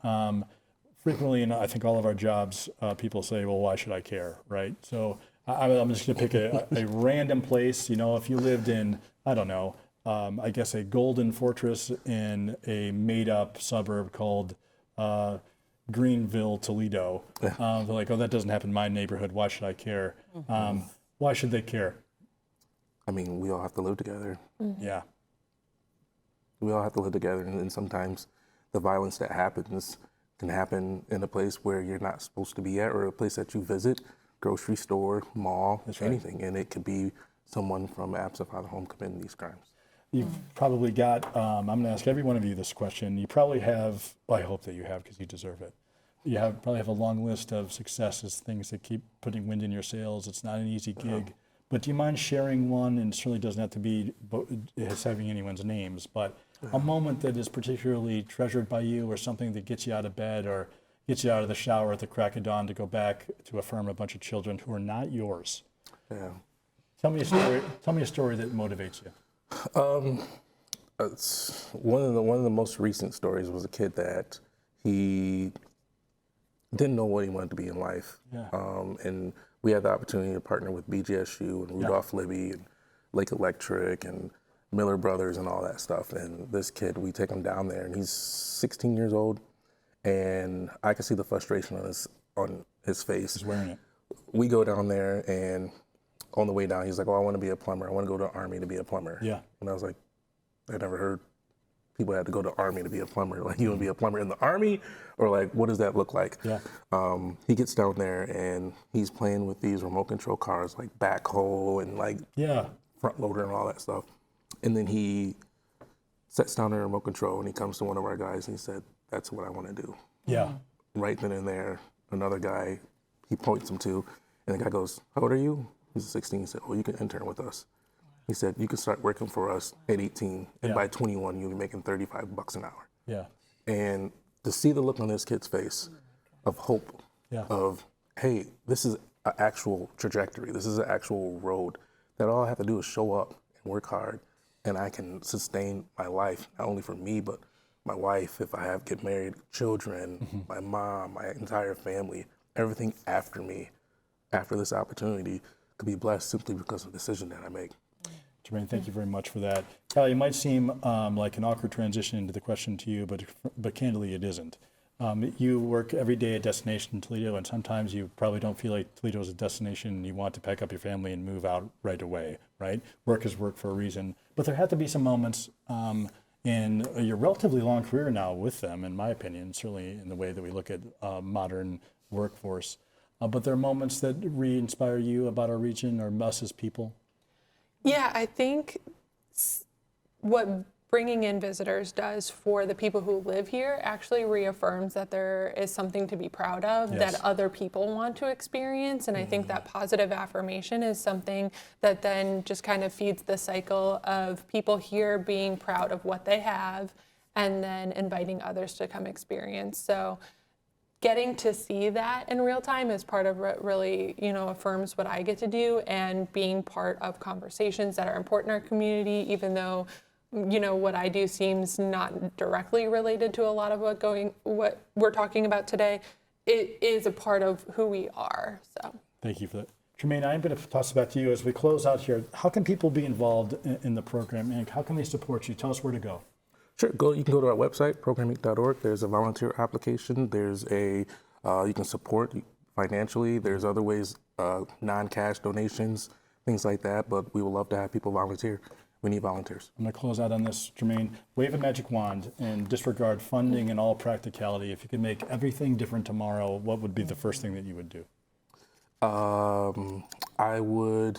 Frequently, I think all of our jobs, people say, well, why should I care, right? So I'm just gonna pick a random place. If you lived in, I don't know, I guess a golden fortress in a made up suburb called Greenville, Toledo. They're like, oh, that doesn't happen in my neighborhood. Why should I care? Why should they care? I mean, we all have to live together. Yeah. We all have to live together, and sometimes the violence that happens can happen in a place where you're not supposed to be at, or a place that you visit, grocery store, mall, anything. And it could be someone from absent father home committing these crimes. You've probably got, I'm going to ask every one of you this question. You probably have, well, I hope that you have, because you deserve it. You probably have a long list of successes, things that keep putting wind in your sails. It's not an easy gig. But do you mind sharing one, and it certainly doesn't have to be having anyone's names, but a moment that is particularly treasured by you, or something that gets you out of bed or gets you out of the shower at the crack of dawn to go back to affirm a bunch of children who are not yours? Tell me a story that motivates you. It's one of the most recent stories was a kid that he didn't know what he wanted to be in life. And we had the opportunity to partner with BGSU and Rudolph Libby and Lake Electric and Miller Brothers and all that stuff. And this kid, we take him down there, and he's 16 years old, and I can see the frustration on his face. He's wearing it. We go down there, and on the way down, he's like, oh, I want to be a plumber. I want to go to the Army to be a plumber. And I was like, I never heard people had to go to the Army to be a plumber. Like, you want to be a plumber in the Army? Or like, what does that look like? He gets down there, and he's playing with these remote control cars, like backhoe and like front loader and all that stuff. And then he sets down the remote control, and he comes to one of our guys, and he said, that's what I want to do. Right then and there, another guy, he points him to, and the guy goes, how old are you? He's 16. He said, oh, you can intern with us. He said, you can start working for us at 18, and by 21, you'll be making $35 an hour. And to see the look on this kid's face of hope, of, hey, this is an actual trajectory. This is an actual road that all I have to do is show up and work hard, and I can sustain my life, not only for me, but my wife, if I get married, children, my mom, my entire family, everything after me, after this opportunity, could be blessed simply because of the decision that I make. Tremain, thank you very much for that. Callie, it might seem like an awkward transition into the question to you, but candidly, it isn't. You work every day at Destination Toledo, and sometimes you probably don't feel like Toledo is a destination and you want to pack up your family and move out right away, right? Work is work for a reason. But there have to be some moments in your relatively long career now with them, in my opinion, certainly in the way that we look at modern workforce. But there are moments that re-inspire you about our region or us as people. Yeah, I think what bringing in visitors does for the people who live here actually reaffirms that there is something to be proud of, that other people want to experience. And I think that positive affirmation is something that then just kind of feeds the cycle of people here being proud of what they have and then inviting others to come experience. So getting to see that in real time is part of what really, affirms what I get to do, and being part of conversations that are important in our community, even though, what I do seems not directly related to a lot of what we're talking about today. It is a part of who we are. So thank you for that. Tremain, I'm going to toss it back to you as we close out here. How can people be involved in the program, and how can they support you? Tell us where to go. Sure. You can go to our website, programinc.org. There's a volunteer application. There's you can support financially. There's other ways, non-cash donations, things like that. But we would love to have people volunteer. We need volunteers. I'm going to close out on this, Tremain. Wave a magic wand and disregard funding and all practicality. If you could make everything different tomorrow, what would be the first thing that you would do? I would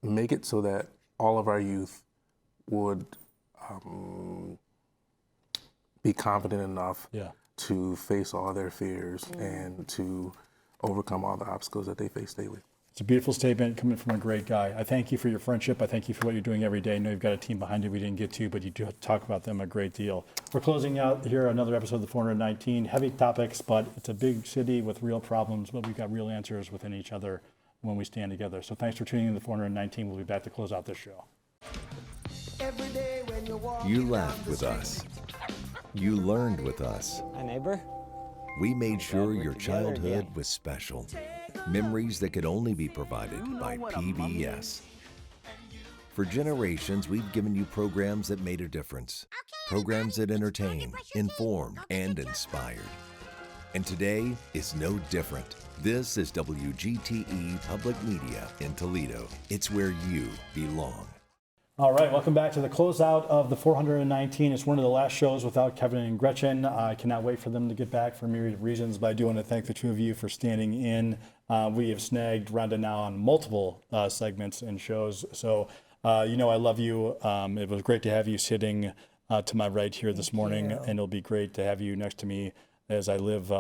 make it so that all of our youth would be confident enough to face all their fears and to overcome all the obstacles that they face daily. It's a beautiful statement coming from a great guy. I thank you for your friendship. I thank you for what you're doing every day. I know you've got a team behind you we didn't get to, but you do talk about them a great deal. We're closing out here another episode of the 419. Heavy topics, but it's a big city with real problems, but we've got real answers within each other when we stand together. So thanks for tuning in to the 419. We'll be back to close out this show. You laughed with us. You learned with us. Hi, neighbor. We made sure your childhood was special. Memories that could only be provided by PBS. For generations, we've given you programs that made a difference. Programs that entertain, inform, and inspired. And today is no different. This is WGTE Public Media in Toledo. It's where you belong. All right, welcome back to the closeout of the 419. It's one of the last shows without Kevin and Gretchen. I cannot wait for them to get back for a myriad of reasons, but I do want to thank the two of you for standing in. We have snagged Rhonda now on multiple segments and shows, so I love you. It was great to have you sitting to my right here this morning, and it'll be great to have you next to me as I live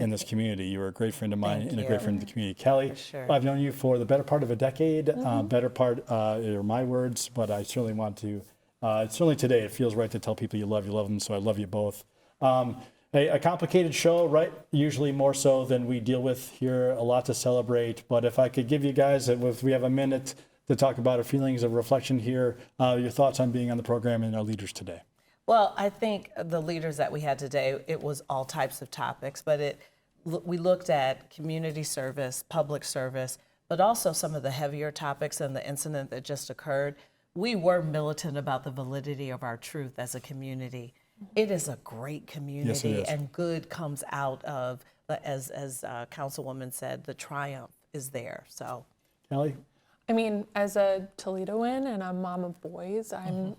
in this community. You were a great friend of mine and a great friend of the community. Kelly, I've known you for the better part of a decade. Better part are my words, but I certainly want to, certainly today it feels right to tell people you love them, so I love you both. A complicated show, right? Usually more so than we deal with here, a lot to celebrate, but if I could give you guys, if we have a minute to talk about our feelings of reflection here, your thoughts on being on the program and our leaders today. Well, I think the leaders that we had today, it was all types of topics, but we looked at community service, public service, but also some of the heavier topics and the incident that just occurred. We were militant about the validity of our truth as a community. It is a great community, and good comes out of, as Councilwoman said, the triumph is there. So, Kelly? I mean, as a Toledoan and a mom of boys, I'm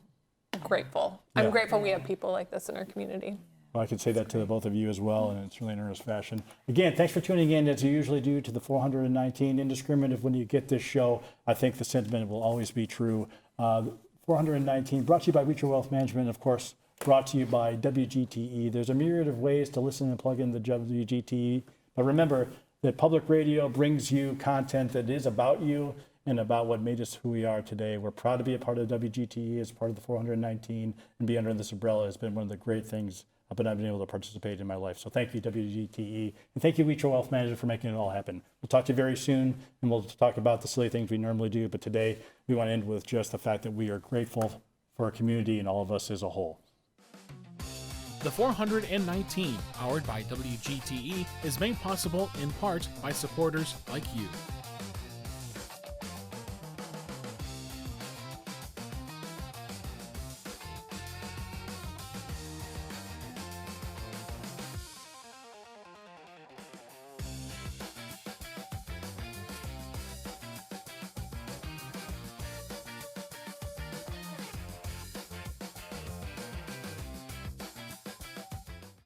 grateful. I'm grateful we have people like this in our community. Well, I can say that to the both of you as well, and it's really in earnest fashion. Again, thanks for tuning in, as you usually do, to the 419. Indiscriminate when you get this show. I think the sentiment will always be true. 419, brought to you by Rayford Wealth Management, of course, brought to you by WGTE. There's a myriad of ways to listen and plug in the WGTE, but remember that public radio brings you content that is about you and about what made us who we are today. We're proud to be a part of WGTE as part of the 419, and be under this umbrella has been one of the great things I've been able to participate in my life. So thank you, WGTE, and thank you, Rayford Wealth Management, for making it all happen. We'll talk to you very soon, and we'll talk about the silly things we normally do, but today we want to end with just the fact that we are grateful for our community and all of us as a whole. The 419, powered by WGTE, is made possible in part by supporters like you.